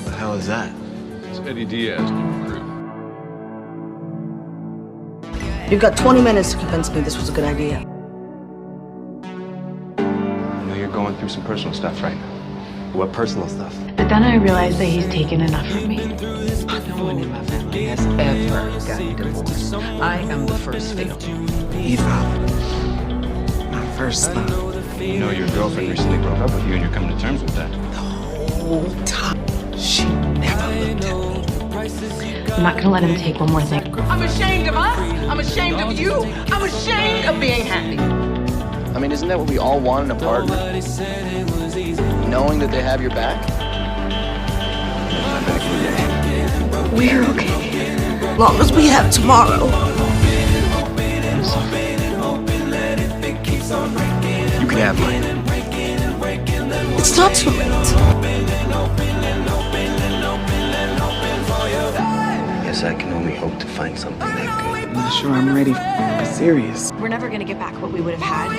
The hell is that? It's Eddie Diaz, new recruit. You've got 20 minutes to convince me this was a good idea. I know you're going through some personal stuff right now. What personal stuff? But then I realized that he's taken enough from me. No one in my family has ever gotten divorced. I am the first victim. Eva. My first love. You know your girlfriend recently broke up with you and you're coming to terms with that. The whole time, she never looked at me. I'm not gonna let him take one more thing. I'm ashamed of us. I'm ashamed of you. I'm ashamed of being happy. I mean, isn't that what we all want in a partner? Knowing that they have your back? We're okay. Long as we have tomorrow. You can have mine. It's not too late. Guess I can only hope to find something that good. I'm not sure I'm ready for serious. We're never gonna get back what we would have had.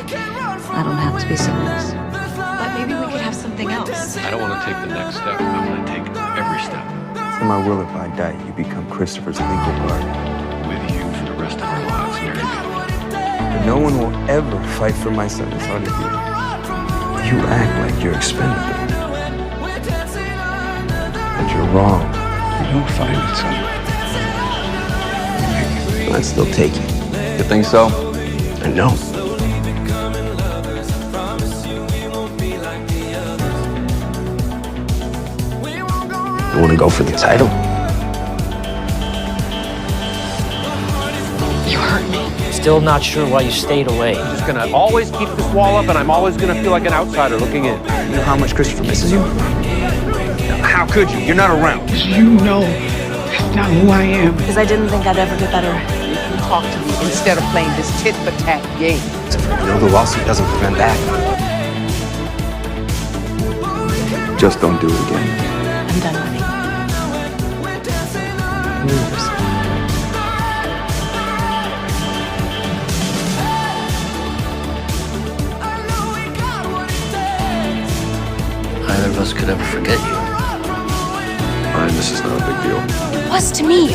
I don't have to be serious. But maybe we could have something else. I don't want to take the next step. I want to take every step It's in my will if I die, you become Christopher's legal guard. with you for the rest of our lives, Mary Beth. But no one will ever fight for my son as hard as you. You act like you're expendable. But you're wrong. You'll find it, son. I'd still take it. You think so? I know. You want to go for the title? You hurt me. Still not sure why you stayed away. I'm just gonna always keep this wall up, and I'm always gonna feel like an outsider looking in. You know how much Christopher misses you? How could you? You're not around. You know that's not who I am. Because I didn't think I'd ever get better. If you talk to me instead of playing this tit-for-tat game. You know the lawsuit doesn't prevent that. Just don't do it again. I'm done running. Neither of us could ever forget you. Fine, this is not a big deal. It was to me.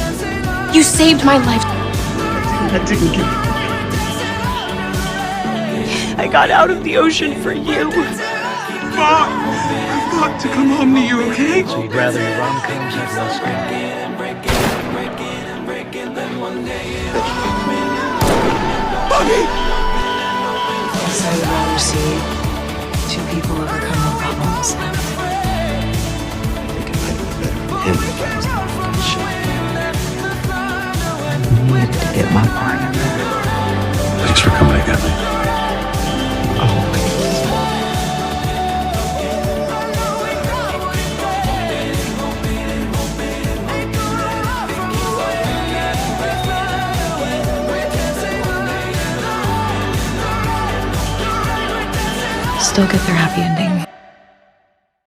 You saved my life. I didn't give it. I got out of the ocean for you. Mom, I've got to come home to you, okay? So you'd rather your rom-coms have less good. Yes, I would rather see two people overcome their problems than I think it might be better for him if I was not fucking shit. I needed to get my partner back. Thanks for coming to get me. Still get their happy ending.